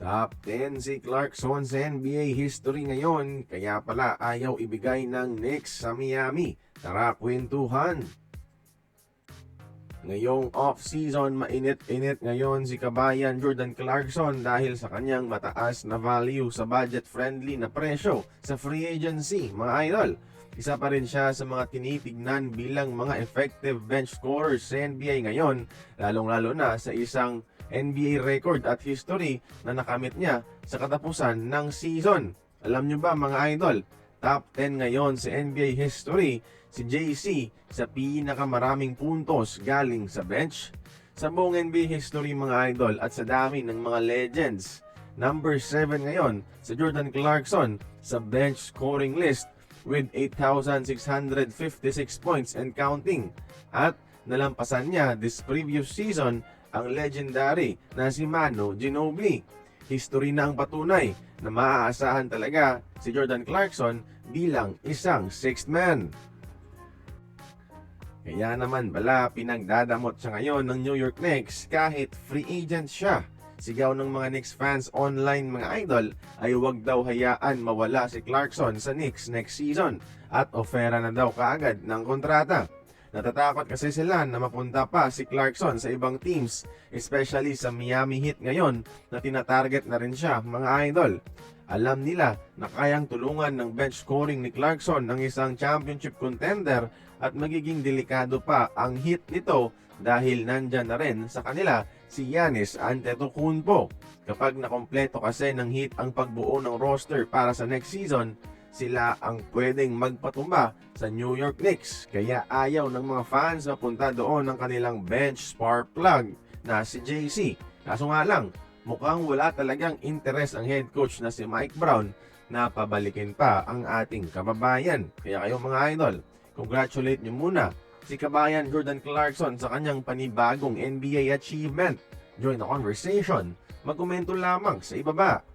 Top 10 si Clarkson sa NBA history ngayon, kaya pala ayaw ibigay ng Knicks sa Miami. Tara kwentuhan! Ngayong off-season, mainit-init ngayon si kabayan Jordan Clarkson dahil sa kanyang mataas na value sa budget-friendly na presyo sa free agency, mga idol. Isa pa rin siya sa mga tinitignan bilang mga effective bench scorers sa NBA ngayon, lalong-lalo na sa isang NBA record at history na nakamit niya sa katapusan ng season. Alam nyo ba mga idol, top 10 ngayon sa NBA history si JC sa pinakamaraming puntos galing sa bench. Sa buong NBA history mga idol at sa dami ng mga legends, number 7 ngayon sa Jordan Clarkson sa bench scoring list with 8,656 points and counting. At nalampasan niya this previous season ang legendary na si Manu Ginobili. History na ang patunay na maaasahan talaga si Jordan Clarkson bilang isang sixth man. Kaya naman bala pinagdadamot siya ngayon ng New York Knicks kahit free agent siya. Sigaw ng mga Knicks fans online mga idol ay huwag daw hayaan mawala si Clarkson sa Knicks next season at ofera na daw kaagad ng kontrata. Natatakot kasi sila na mapunta pa si Clarkson sa ibang teams, especially sa Miami Heat ngayon na tinatarget na rin siya mga idol. Alam nila na kayang tulungan ng bench scoring ni Clarkson ng isang championship contender at magiging delikado pa ang Heat nito dahil nandyan na rin sa kanila si Giannis Antetokounmpo. Kapag nakompleto kasi ng Heat ang pagbuo ng roster para sa next season, sila ang pwedeng magpatumba sa New York Knicks. Kaya ayaw ng mga fans na punta doon ng kanilang bench spark plug na si JC. Kaso nga lang, mukhang wala talagang interes ang head coach na si Mike Brown na pabalikin pa ang ating kababayan. Kaya kayo mga idol, congratulate nyo muna si kabayan Jordan Clarkson sa kanyang panibagong NBA achievement. Join the conversation. Magkomento lamang sa ibaba.